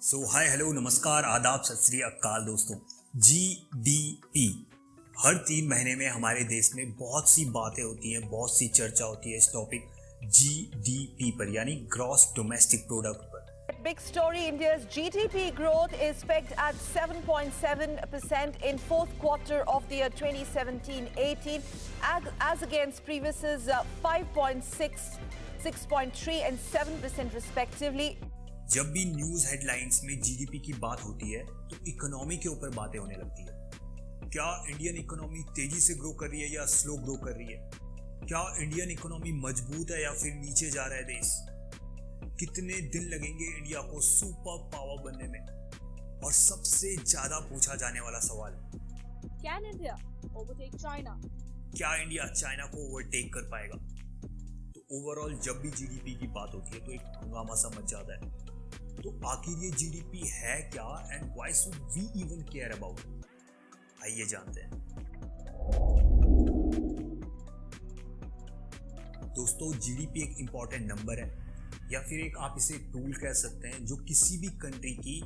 Hi hello नमस्कार आदाब सत श्री अकाल दोस्तों। जीडीपी हर 3 महीने में हमारे देश में बहुत सी बातें होती हैं, बहुत सी चर्चा होती है इस टॉपिक जीडीपी पर, यानी ग्रॉस डोमेस्टिक प्रोडक्ट पर। Big story, India's GDP growth is pegged at 7.7% in fourth quarter of the year 2017-18 as against previous 5.6, 6.3 and 7% respectively. जब भी न्यूज हेडलाइंस में जीडीपी की बात होती है तो इकोनॉमी के ऊपर बातें होने लगती है। क्या इंडियन इकोनॉमी तेजी से ग्रो कर रही है या स्लो ग्रो कर रही है? क्या इंडियन इकोनॉमी मजबूत है या फिर नीचे जा रहा है देश? कितने दिन लगेंगे इंडिया को सुपर पावर बनने में? और सबसे ज्यादा पूछा जाने वाला सवाल, Can India overtake China? क्या इंडिया चाइना को ओवरटेक कर पाएगा? तो ओवरऑल जब भी जीडीपी की बात होती है तो एक हंगामा सा मच जाता है। तो आखिर ये जीडीपी है क्या and why should we even care about? आइए जानते हैं। दोस्तों, जीडीपी एक इंपॉर्टेंट नंबर है या फिर एक आप इसे टूल कह सकते हैं जो किसी भी कंट्री की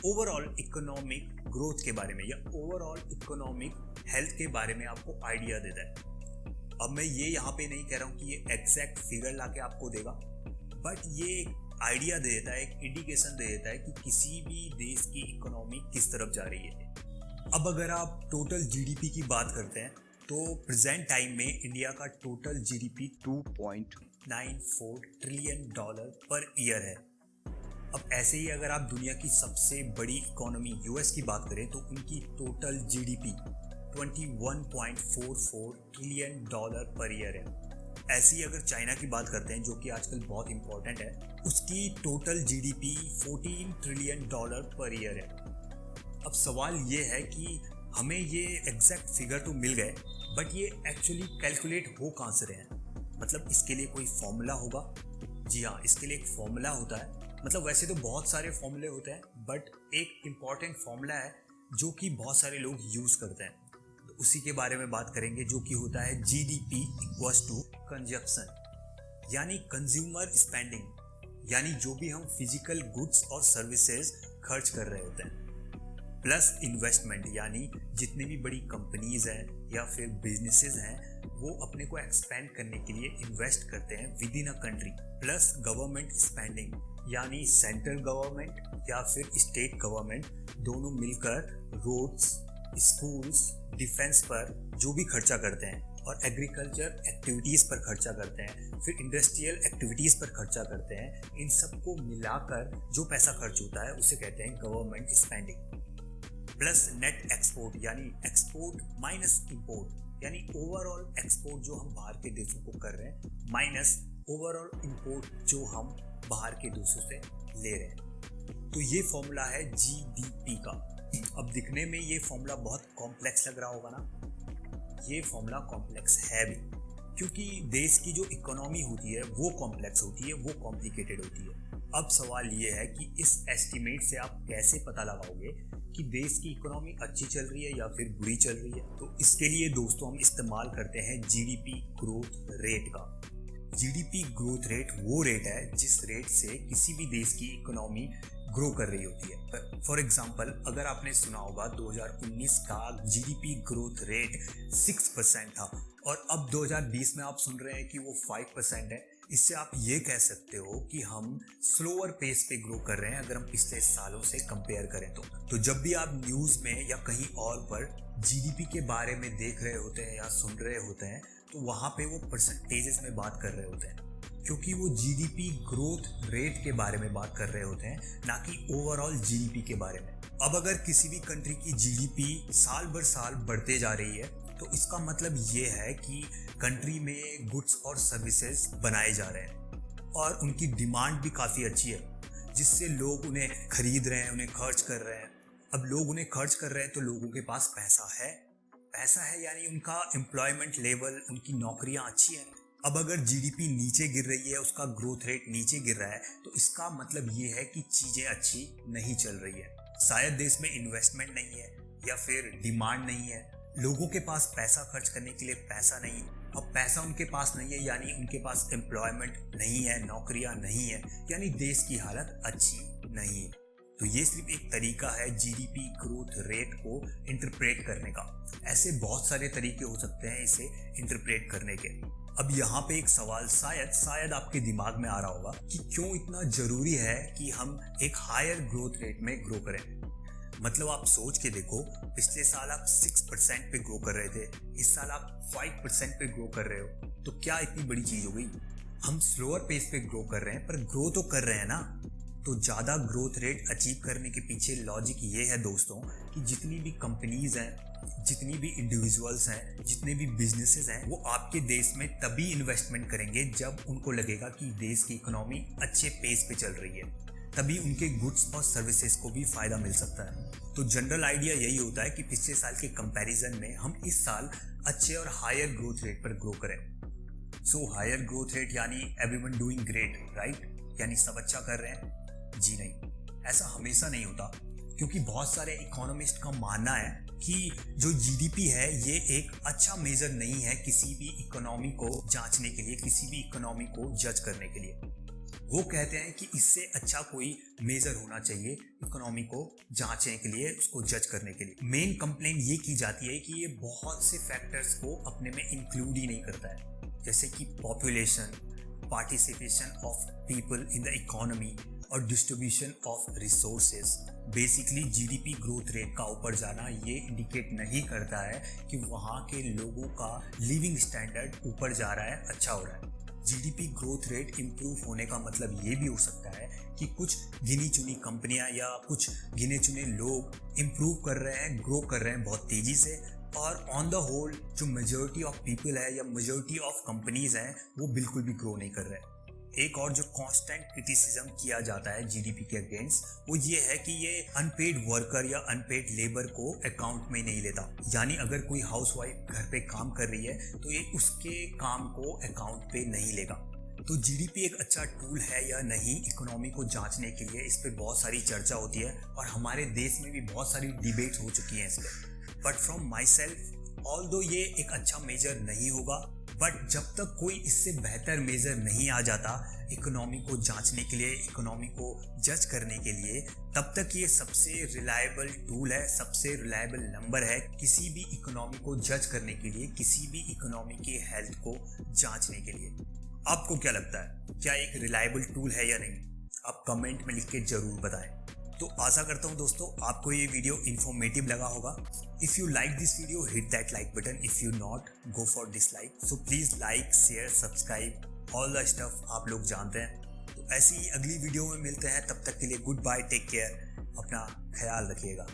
ओवरऑल इकोनॉमिक ग्रोथ के बारे में या ओवरऑल इकोनॉमिक हेल्थ के बारे में आपको आइडिया देता है। अब मैं ये यहाँ पे नहीं कह रहा हूँ कि ये एग्जैक्ट फिगर लाके आपको देगा, बट ये एक आइडिया दे देता है, एक इंडिकेशन दे देता है कि किसी भी देश की इकोनॉमी किस तरफ जा रही है। अब अगर आप टोटल जीडीपी की बात करते हैं तो प्रेजेंट टाइम में इंडिया का total GDP $2.94 trillion per year है। अब ऐसे ही अगर आप दुनिया की सबसे बड़ी इकोनॉमी यूएस की बात करें तो उनकी total GDP $21.44 trillion per year है। ऐसे ही अगर चाइना की बात करते हैं जो कि आजकल बहुत इंपॉर्टेंट है, उसकी total GDP $14 trillion per year है। अब सवाल ये है कि हमें ये एग्जैक्ट फिगर तो मिल गए, बट ये एक्चुअली कैलकुलेट हो कहाँ से रहे हैं? मतलब इसके लिए कोई फॉर्मूला होगा? जी हाँ, इसके लिए एक फॉर्मूला होता है। मतलब वैसे तो बहुत सारे फॉर्मूले होते हैं, बट एक इम्पॉर्टेंट फॉर्मूला है जो कि बहुत सारे लोग यूज़ करते हैं। तो उसी के बारे में बात करेंगे, जो कि होता है जीडीपी इक्वल्स टू कंजप्शन, यानी कंज्यूमर स्पेंडिंग, यानी जो भी हम फिजिकल गुड्स और सर्विसेज खर्च कर रहे होते हैं, प्लस इन्वेस्टमेंट, यानी जितनी भी बड़ी कंपनीज हैं या फिर बिजनेसेस हैं वो अपने को एक्सपेंड करने के लिए इन्वेस्ट करते हैं with in a country, plus government spending, यानी सेंट्रल गवर्नमेंट या फिर स्टेट गवर्नमेंट दोनों मिलकर रोड्स, स्कूल्स, डिफेंस पर जो भी खर्चा करते हैं, और एग्रीकल्चर एक्टिविटीज़ पर खर्चा करते हैं, फिर इंडस्ट्रियल एक्टिविटीज़ पर खर्चा करते हैं। इन सबको मिलाकर जो पैसा खर्च होता है उसे कहते हैं government spending, plus net export, यानी एक्सपोर्ट माइनस इंपोर्ट, यानी ओवरऑल एक्सपोर्ट जो हम बाहर के देशों को कर रहे हैं माइनस ओवरऑल इंपोर्ट जो हम बाहर के देशों से ले रहे हैं। तो ये फॉर्मूला है जीडीपी का। अब दिखने में ये फॉर्मूला बहुत कॉम्प्लेक्स लग रहा होगा ना? ये फॉर्मूला कॉम्प्लेक्स है भी, क्योंकि देश की जो इकोनॉमी होती है वो कॉम्प्लेक्स होती है, वो कॉम्प्लिकेटेड होती है। अब सवाल ये है कि इस एस्टिमेट से आप कैसे पता लगाओगे कि देश की इकोनॉमी अच्छी चल रही है या फिर बुरी चल रही है? तो इसके लिए दोस्तों हम इस्तेमाल करते हैं जीडीपी ग्रोथ रेट का। जीडीपी ग्रोथ रेट वो रेट है जिस रेट से किसी भी देश की इकोनॉमी ग्रो कर रही होती है। फॉर एग्जाम्पल, अगर आपने सुना होगा 2019 का जीडीपी ग्रोथ रेट 6% था और अब 2020 में आप सुन रहे हैं कि वो 5% है। इससे आप ये कह सकते हो कि हम स्लोअर पेस पे ग्रो कर रहे हैं अगर हम पिछले सालों से कंपेयर करें तो जब भी आप न्यूज़ में या कहीं और पर जीडीपी के बारे में देख रहे होते हैं या सुन रहे होते हैं तो वहाँ पे वो परसेंटेजेस में बात कर रहे होते हैं, क्योंकि वो जीडीपी ग्रोथ रेट के बारे में बात कर रहे होते हैं, ना कि ओवरऑल जीडीपी के बारे में। अब अगर किसी भी कंट्री की जीडीपी साल भर साल बढ़ते जा रही है तो इसका मतलब ये है कि कंट्री में गुड्स और सर्विसेज बनाए जा रहे हैं और उनकी डिमांड भी काफ़ी अच्छी है, जिससे लोग उन्हें खरीद रहे हैं, उन्हें खर्च कर रहे हैं। अब लोग उन्हें खर्च कर रहे हैं तो लोगों के पास पैसा है, यानी उनका एम्प्लॉयमेंट लेवल, उनकी नौकरियां अच्छी हैं। अब अगर जीडीपी नीचे गिर रही है, उसका ग्रोथ रेट नीचे गिर रहा है, तो इसका मतलब ये है कि चीज़ें अच्छी नहीं चल रही है। शायद देश में इन्वेस्टमेंट नहीं है या फिर डिमांड नहीं है, लोगों के पास पैसा खर्च करने के लिए पैसा नहीं है। अब पैसा उनके पास नहीं है यानी उनके पास एम्प्लॉयमेंट नहीं है, नौकरियां नहीं है, यानी देश की हालत अच्छी नहीं है। तो ये सिर्फ एक तरीका है जीडीपी ग्रोथ रेट को इंटरप्रेट करने का। ऐसे बहुत सारे तरीके हो सकते हैं इसे इंटरप्रेट करने के। अब यहाँ पे एक सवाल शायद आपके दिमाग में आ रहा होगा कि क्यों इतना जरूरी है कि हम एक हायर ग्रोथ रेट में ग्रो करें। मतलब आप सोच के देखो, पिछले साल आप 6% पे ग्रो कर रहे थे, इस साल आप 5% पे ग्रो कर रहे हो, तो क्या इतनी बड़ी चीज हो गई? हम स्लोअर पेस पे ग्रो कर रहे हैं पर ग्रो तो कर रहे हैं ना। तो ज़्यादा ग्रोथ रेट अचीव करने के पीछे लॉजिक ये है दोस्तों कि जितनी भी कंपनीज हैं, जितनी भी इंडिविजुअल्स हैं, जितने भी बिजनेसेस हैं, वो आपके देश में तभी इन्वेस्टमेंट करेंगे जब उनको लगेगा कि देश की इकोनॉमी अच्छे पेस पे चल रही है, तभी उनके गुड्स और सर्विसेज को भी फायदा मिल सकता है। तो जनरल आइडिया यही होता है कि पिछले साल के कंपैरिजन में हम इस साल अच्छे और हायर ग्रोथ रेट पर ग्रो करें। सो हायर ग्रोथ रेट यानी एवरीवन डूइंग ग्रेट, राइट? यानी सब अच्छा कर रहे हैं? जी नहीं, ऐसा हमेशा नहीं होता, क्योंकि बहुत सारे इकोनॉमिस्ट का मानना है कि जो जीडीपी है ये एक अच्छा मेजर नहीं है किसी भी इकोनॉमी को जांचने के लिए, किसी भी इकोनॉमी को जज करने के लिए। वो कहते हैं कि इससे अच्छा कोई मेजर होना चाहिए इकोनॉमी को जांचने के लिए, उसको जज करने के लिए। मेन कंप्लेंट ये की जाती है कि ये बहुत से फैक्टर्स को अपने में इंक्लूड ही नहीं करता है, जैसे कि population, participation of people in the economy और distribution of resources. Basically GDP growth rate का ऊपर जाना ये इंडिकेट नहीं करता है कि वहाँ के लोगों का लिविंग स्टैंडर्ड ऊपर जा रहा है, अच्छा हो रहा है। जीडीपी ग्रोथ रेट इम्प्रूव होने का मतलब ये भी हो सकता है कि कुछ गिनी चुनी कंपनियां या कुछ गिने चुने लोग इम्प्रूव कर रहे हैं, ग्रो कर रहे हैं बहुत तेजी से, और ऑन द होल जो मेजॉरिटी ऑफ पीपल है या मेजॉरिटी ऑफ कंपनीज हैं वो बिल्कुल भी ग्रो नहीं कर रहे हैं। एक और जो कांस्टेंट क्रिटिसिज्म किया जाता है जीडीपी के अगेंस्ट वो ये है कि ये अनपेड वर्कर या अनपेड लेबर को अकाउंट में नहीं लेता। यानी अगर कोई हाउसवाइफ घर पे काम कर रही है तो ये उसके काम को अकाउंट पे नहीं लेगा। तो जीडीपी एक अच्छा टूल है या नहीं इकोनॉमी को जांचने के लिए, इस पे बहुत सारी चर्चा होती है और हमारे देश में भी बहुत सारी डिबेट्स हो चुकी हैं इस पर। But from my self, although ये एक अच्छा मेजर नहीं होगा, बट जब तक कोई इससे बेहतर मेजर नहीं आ जाता इकोनॉमी को जांचने के लिए, इकोनॉमी को जज करने के लिए, तब तक ये सबसे रिलायबल टूल है, सबसे रिलायबल नंबर है किसी भी इकोनॉमी को जज करने के लिए, किसी भी इकोनॉमी की हेल्थ को जांचने के लिए। आपको क्या लगता है, क्या एक रिलायबल टूल है या नहीं? आप कमेंट में लिख के जरूर बताएं। तो आशा करता हूँ दोस्तों आपको ये वीडियो इन्फॉर्मेटिव लगा होगा। If you like this video hit that like button, if you not go for dislike. So please like, share, subscribe, all the stuff आप लोग जानते हैं। तो ऐसी ही अगली वीडियो में मिलते हैं, तब तक के लिए गुड बाय, टेक केयर, अपना ख्याल रखिएगा।